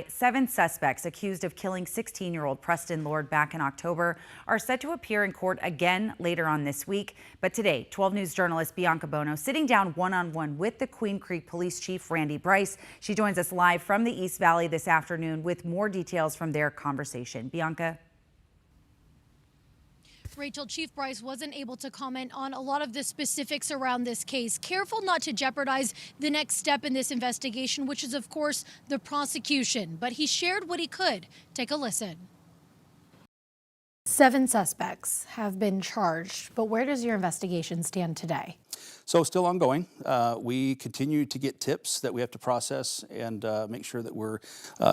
7 suspects accused of killing 16-year-old Preston Lord back in October are set to appear in court again later on this week. But today, 12 News journalist Bianca Bono sitting down one-on-one with the Queen Creek Police Chief Randy Bryce. She joins us live from the East Valley this afternoon with more details from their conversation. Bianca. Rachel, Chief Bryce wasn't able to comment on a lot of the specifics around this case. Careful not to jeopardize the next step in this investigation, which is, of course, the prosecution. But he shared what he could. Take a listen. 7 suspects have been charged, but where does your investigation stand today? So still ongoing. We continue to get tips that we have to process and make sure that we're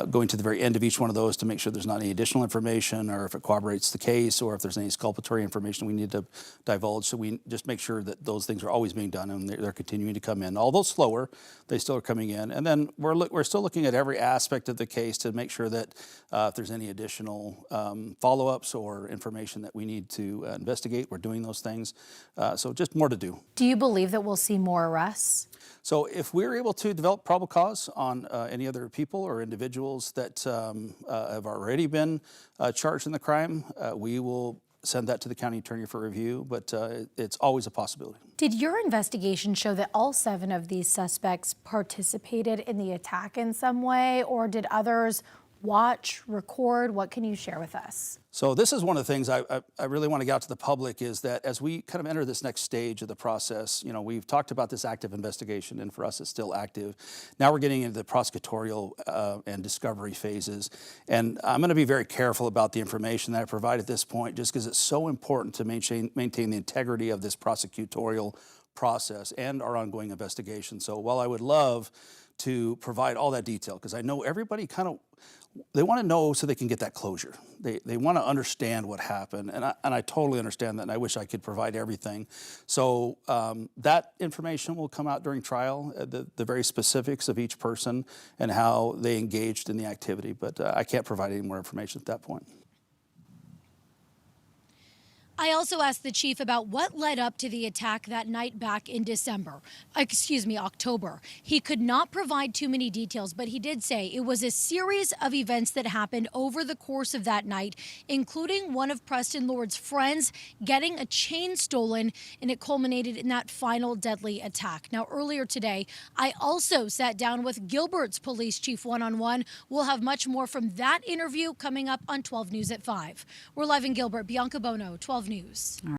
going to the very end of each one of those to make sure there's not any additional information or if it corroborates the case or if there's any exculpatory information we need to divulge. So we just make sure that those things are always being done and they're continuing to come in. Although slower, they still are coming in. And then we're still looking at every aspect of the case to make sure that if there's any additional follow-ups or information that we need to investigate, we're doing those things. So just more to do. Do you believe that we'll see more arrests? So if we're able to develop probable cause on any other people or individuals that have already been charged in the crime, we will send that to the county attorney for review, but it's always a possibility. Did your investigation show that all 7 of these suspects participated in the attack in some way, or did others watch, record? What can you share with us? So this is one of the things I really want to get out to the public is that as we kind of enter this next stage of the process, you know, we've talked about this active investigation, and for us it's still active. Now we're getting into the prosecutorial and discovery phases, and I'm going to be very careful about the information that I provide at this point, just because it's so important to maintain the integrity of this prosecutorial process and our ongoing investigation. So while I would love to provide all that detail, because I know everybody they want to know so they can get that closure. They want to understand what happened, and I totally understand that, and I wish I could provide everything. So that information will come out during trial, the very specifics of each person and how they engaged in the activity, but I can't provide any more information at that point. I also asked the chief about what led up to the attack that night back in October. He could not provide too many details, but he did say it was a series of events that happened over the course of that night, including one of Preston Lord's friends getting a chain stolen, and it culminated in that final deadly attack. Now, earlier today, I also sat down with Gilbert's police chief one-on-one. We'll have much more from that interview coming up on 12 News at 5. We're live in Gilbert. Bianca Bono, 12 News.